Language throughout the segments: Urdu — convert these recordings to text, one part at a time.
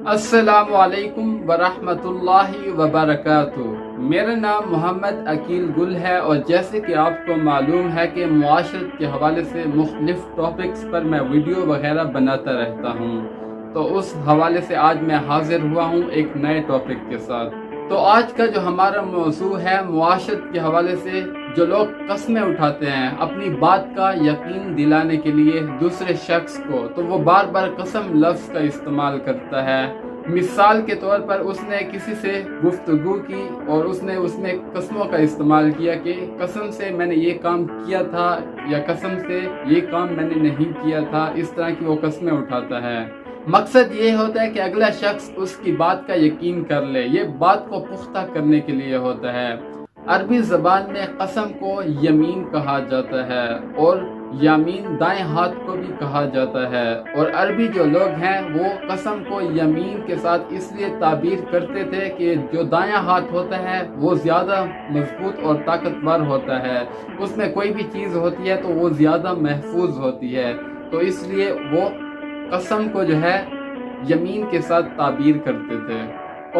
السلام علیکم ورحمۃ اللہ وبرکاتہ۔ میرا نام محمد عقیل گل ہے اور جیسے کہ آپ کو معلوم ہے کہ معاشرت کے حوالے سے مختلف ٹاپکس پر میں ویڈیو وغیرہ بناتا رہتا ہوں، تو اس حوالے سے آج میں حاضر ہوا ہوں ایک نئے ٹاپک کے ساتھ۔ تو آج کا جو ہمارا موضوع ہے معاشرت کے حوالے سے جو لوگ قسمیں اٹھاتے ہیں اپنی بات کا یقین دلانے کے لیے دوسرے شخص کو، تو وہ بار بار قسم لفظ کا استعمال کرتا ہے۔ مثال کے طور پر اس نے کسی سے گفتگو کی اور اس میں قسموں کا استعمال کیا کہ قسم سے میں نے یہ کام کیا تھا یا قسم سے یہ کام میں نے نہیں کیا تھا، اس طرح کی وہ قسمیں اٹھاتا ہے۔ مقصد یہ ہوتا ہے کہ اگلا شخص اس کی بات کا یقین کر لے، یہ بات کو پختہ کرنے کے لیے ہوتا ہے۔ عربی زبان میں قسم کو یمین کہا جاتا ہے اور یمین دائیں ہاتھ کو بھی کہا جاتا ہے، اور عربی جو لوگ ہیں وہ قسم کو یمین کے ساتھ اس لیے تعبیر کرتے تھے کہ جو دایاں ہاتھ ہوتا ہے وہ زیادہ مضبوط اور طاقتور ہوتا ہے، اس میں کوئی بھی چیز ہوتی ہے تو وہ زیادہ محفوظ ہوتی ہے، تو اس لیے وہ قسم کو جو ہے یمین کے ساتھ تعبیر کرتے تھے۔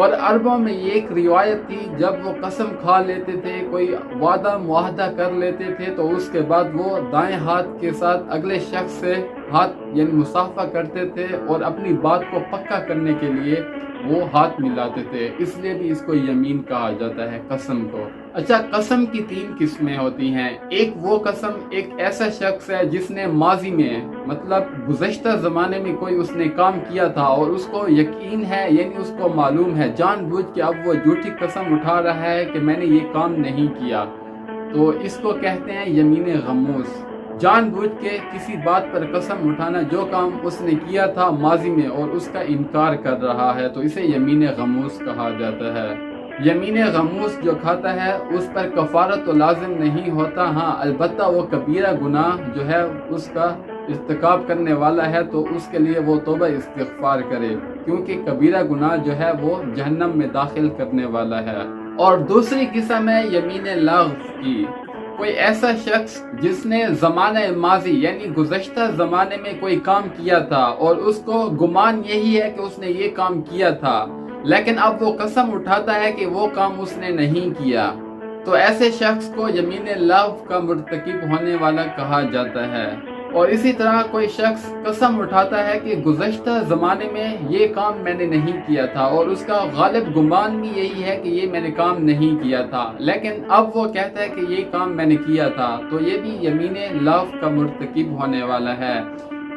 اور عربوں میں یہ ایک روایت تھی، جب وہ قسم کھا لیتے تھے، کوئی وعدہ معاہدہ کر لیتے تھے، تو اس کے بعد وہ دائیں ہاتھ کے ساتھ اگلے شخص سے ہاتھ یعنی مصافحہ کرتے تھے اور اپنی بات کو پکا کرنے کے لیے وہ ہاتھ ملاتے تھے، اس لیے بھی اس کو یمین کہا جاتا ہے قسم کو۔ اچھا، قسم کی 3 قسمیں ہوتی ہیں۔ ایک وہ قسم ایک ایسا شخص ہے جس نے ماضی میں مطلب گزشتہ زمانے میں کوئی اس نے کام کیا تھا اور اس کو یقین ہے، یعنی اس کو معلوم ہے جان بوجھ کے اب وہ جھوٹی قسم اٹھا رہا ہے کہ میں نے یہ کام نہیں کیا، تو اس کو کہتے ہیں یمین غموس۔ جان بوجھ کے کسی بات پر قسم اٹھانا، جو کام اس نے کیا تھا ماضی میں اور اس کا انکار کر رہا ہے، تو اسے یمین غموس کہا جاتا ہے۔ یمین غموس جو کھاتا ہے اس پر کفارہ تو لازم نہیں ہوتا، ہاں البتہ وہ کبیرہ گناہ جو ہے اس کا ارتکاب کرنے والا ہے تو اس کے لیے وہ توبہ استغفار کرے، کیونکہ کبیرہ گناہ جو ہے وہ جہنم میں داخل کرنے والا ہے۔ اور دوسری قسم ہے یمین لغو کی۔ کوئی ایسا شخص جس نے زمانہ ماضی یعنی گزشتہ زمانے میں کوئی کام کیا تھا اور اس کو گمان یہی ہے کہ اس نے یہ کام کیا تھا، لیکن اب وہ قسم اٹھاتا ہے کہ وہ کام اس نے نہیں کیا، تو ایسے شخص کو یمین لغو کا مرتکب ہونے والا کہا جاتا ہے۔ اور اسی طرح کوئی شخص قسم اٹھاتا ہے کہ گزشتہ زمانے میں یہ کام میں نے نہیں کیا تھا اور اس کا غالب گمان بھی یہی ہے کہ یہ میں نے کام نہیں کیا تھا، لیکن اب وہ کہتا ہے کہ یہ کام میں نے کیا تھا، تو یہ بھی یمین لغو کا مرتکب ہونے والا ہے۔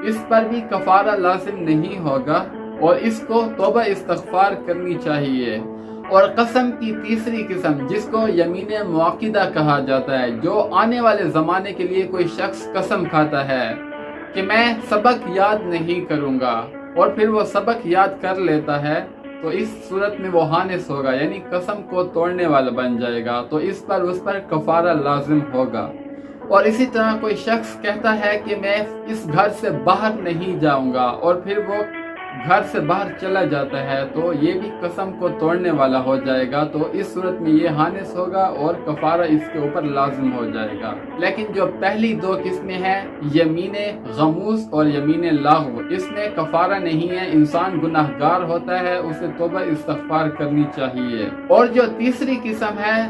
اس پر بھی کفارہ لازم نہیں ہوگا اور اس کو توبہ استغفار کرنی چاہیے۔ اور قسم کی تیسری قسم جس کو یمین معاقدہ کہا جاتا ہے، جو آنے والے زمانے کے لیے کوئی شخص قسم کھاتا ہے کہ میں سبق یاد نہیں کروں گا اور پھر وہ سبق یاد کر لیتا ہے، تو اس صورت میں وہ حانث ہوگا، یعنی قسم کو توڑنے والا بن جائے گا، تو اس پر کفارہ لازم ہوگا۔ اور اسی طرح کوئی شخص کہتا ہے کہ میں اس گھر سے باہر نہیں جاؤں گا اور پھر وہ گھر سے باہر چلا جاتا ہے، تو یہ بھی قسم کو توڑنے والا ہو جائے گا، تو اس صورت میں یہ حانث ہوگا اور کفارہ اس کے اوپر لازم ہو جائے گا۔ لیکن جو پہلی 2 قسمیں ہیں یمین غموس اور یمین لغو، اس میں کفارہ نہیں ہے، انسان گناہگار ہوتا ہے، اسے توبہ استغفار کرنی چاہیے۔ اور جو تیسری قسم ہے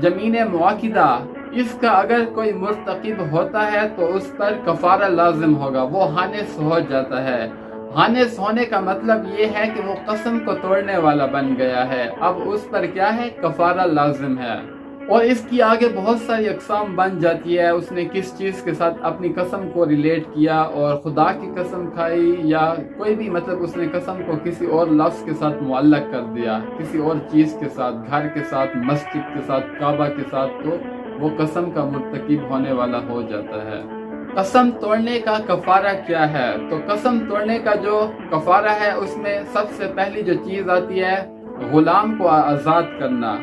یمین معاقدہ، اس کا اگر کوئی مرتکب ہوتا ہے تو اس پر کفارہ لازم ہوگا، وہ حانث ہو جاتا ہے۔ حانث ہونے کا مطلب یہ ہے کہ وہ قسم کو توڑنے والا بن گیا ہے، اب اس پر کیا ہے؟ کفارہ لازم ہے۔ اور اس کی آگے بہت ساری اقسام بن جاتی ہے، اس نے کس چیز کے ساتھ اپنی قسم کو ریلیٹ کیا، اور خدا کی قسم کھائی یا کوئی بھی مطلب اس نے قسم کو کسی اور لفظ کے ساتھ معلق کر دیا، کسی اور چیز کے ساتھ، گھر کے ساتھ، مسجد کے ساتھ، کعبہ کے ساتھ، تو وہ قسم کا مرتکب ہونے والا ہو جاتا ہے۔ قسم توڑنے کا کفارہ کیا ہے؟ تو قسم توڑنے کا جو کفارہ ہے اس میں سب سے پہلی جو چیز آتی ہے غلام کو آزاد کرنا۔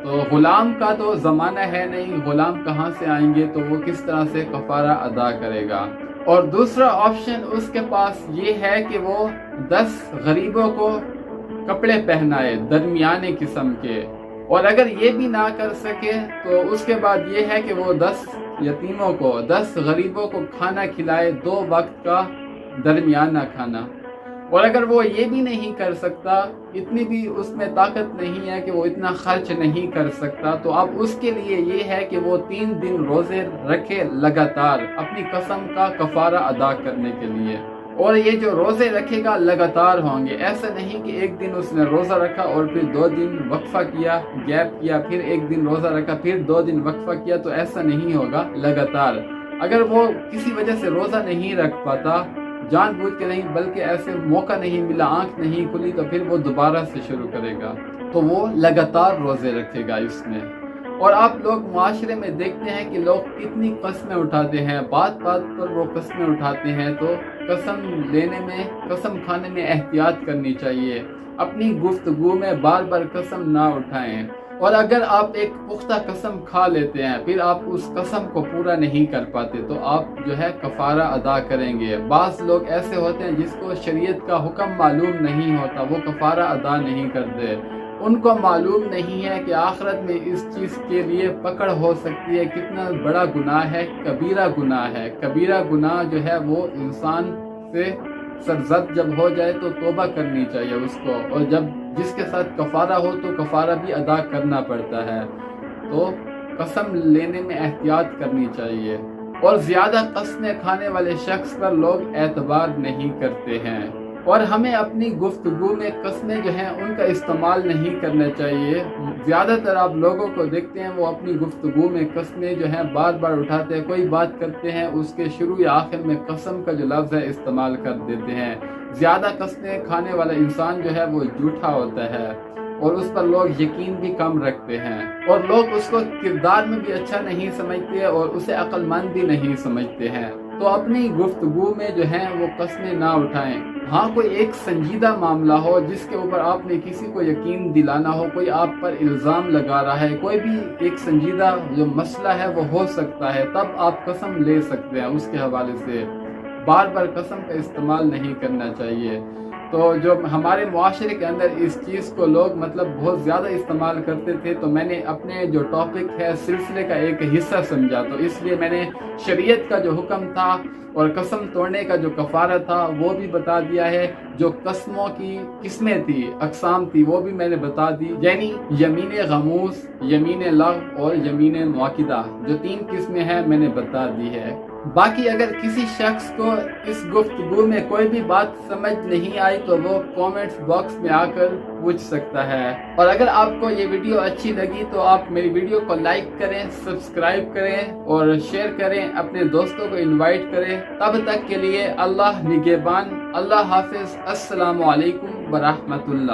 تو غلام کا تو زمانہ ہے نہیں، غلام کہاں سے آئیں گے، تو وہ کس طرح سے کفارہ ادا کرے گا۔ اور دوسرا آپشن اس کے پاس یہ ہے کہ وہ 10 غریبوں کو کپڑے پہنائے درمیانے قسم کے، اور اگر یہ بھی نہ کر سکے تو اس کے بعد یہ ہے کہ وہ 10 یتیموں کو، 10 غریبوں کو کھانا کھلائے، 2 وقت کا درمیانہ کھانا۔ اور اگر وہ یہ بھی نہیں کر سکتا، اتنی بھی اس میں طاقت نہیں ہے کہ وہ اتنا خرچ نہیں کر سکتا، تو اب اس کے لیے یہ ہے کہ وہ 3 دن روزے رکھے لگاتار اپنی قسم کا کفارہ ادا کرنے کے لیے۔ اور یہ جو روزے رکھے گا لگاتار ہوں گے، ایسا نہیں کہ ایک دن اس نے روزہ رکھا اور پھر 2 دن وقفہ کیا، گیپ کیا، پھر ایک دن روزہ رکھا، پھر 2 دن وقفہ کیا، تو ایسا نہیں ہوگا لگاتار۔ اگر وہ کسی وجہ سے روزہ نہیں رکھ پاتا، جان بوجھ کے نہیں بلکہ ایسے موقع نہیں ملا، آنکھ نہیں کھلی، تو پھر وہ دوبارہ سے شروع کرے گا، تو وہ لگاتار روزے رکھے گا اس میں۔ اور آپ لوگ معاشرے میں دیکھتے ہیں کہ لوگ کتنی قسمیں اٹھاتے ہیں، بات بات پر وہ قسمیں اٹھاتے ہیں، تو قسم لینے میں، قسم کھانے میں احتیاط کرنی چاہیے، اپنی گفتگو میں بار بار قسم نہ اٹھائیں۔ اور اگر آپ ایک پختہ قسم کھا لیتے ہیں، پھر آپ اس قسم کو پورا نہیں کر پاتے، تو آپ جو ہے کفارہ ادا کریں گے۔ بعض لوگ ایسے ہوتے ہیں جس کو شریعت کا حکم معلوم نہیں ہوتا، وہ کفارہ ادا نہیں کرتے، ان کو معلوم نہیں ہے کہ آخرت میں اس چیز کے لیے پکڑ ہو سکتی ہے، کتنا بڑا گناہ ہے، کبیرہ گناہ ہے۔ کبیرہ گناہ جو ہے وہ انسان سے سرزد جب ہو جائے تو توبہ کرنی چاہیے اس کو، اور جب جس کے ساتھ کفارہ ہو تو کفارہ بھی ادا کرنا پڑتا ہے، تو قسم لینے میں احتیاط کرنی چاہیے۔ اور زیادہ قسمیں کھانے والے شخص پر لوگ اعتبار نہیں کرتے ہیں، اور ہمیں اپنی گفتگو میں قسمیں جو ہیں ان کا استعمال نہیں کرنا چاہیے۔ زیادہ تر آپ لوگوں کو دیکھتے ہیں وہ اپنی گفتگو میں قسمیں جو ہیں بار بار اٹھاتے ہیں، کوئی بات کرتے ہیں اس کے شروع یا آخر میں قسم کا جو لفظ ہے استعمال کر دیتے ہیں۔ زیادہ قسمیں کھانے والا انسان جو ہے وہ جھوٹا ہوتا ہے، اور اس پر لوگ یقین بھی کم رکھتے ہیں، اور لوگ اس کو کردار میں بھی اچھا نہیں سمجھتے اور اسے عقل مند بھی نہیں سمجھتے ہیں۔ تو اپنی گفتگو میں جو ہے وہ قسمیں نہ اٹھائیں۔ ہاں کوئی ایک سنجیدہ معاملہ ہو جس کے اوپر آپ نے کسی کو یقین دلانا ہو، کوئی آپ پر الزام لگا رہا ہے، کوئی بھی ایک سنجیدہ جو مسئلہ ہے وہ ہو سکتا ہے، تب آپ قسم لے سکتے ہیں اس کے حوالے سے۔ بار بار قسم کا استعمال نہیں کرنا چاہیے۔ تو جو ہمارے معاشرے کے اندر اس چیز کو لوگ بہت زیادہ استعمال کرتے تھے، تو میں نے اپنے جو ٹاپک ہے سلسلے کا ایک حصہ سمجھا، تو اس لیے میں نے شریعت کا جو حکم تھا اور قسم توڑنے کا جو کفارہ تھا وہ بھی بتا دیا ہے، جو قسموں کی قسمیں تھی، اقسام تھی، وہ بھی میں نے بتا دی، یعنی یمین غموس، یمین لغو اور یمین معاقدہ، جو 3 قسمیں ہیں میں نے بتا دی ہے۔ باقی اگر کسی شخص کو اس گفتگو میں کوئی بھی بات سمجھ نہیں آئی تو وہ کومنٹس باکس میں آ کر پوچھ سکتا ہے۔ اور اگر آپ کو یہ ویڈیو اچھی لگی تو آپ میری ویڈیو کو لائک کریں، سبسکرائب کریں اور شیئر کریں، اپنے دوستوں کو انوائٹ کریں۔ تب تک کے لیے اللہ نگہبان، اللہ حافظ، السلام علیکم ورحمۃ اللہ۔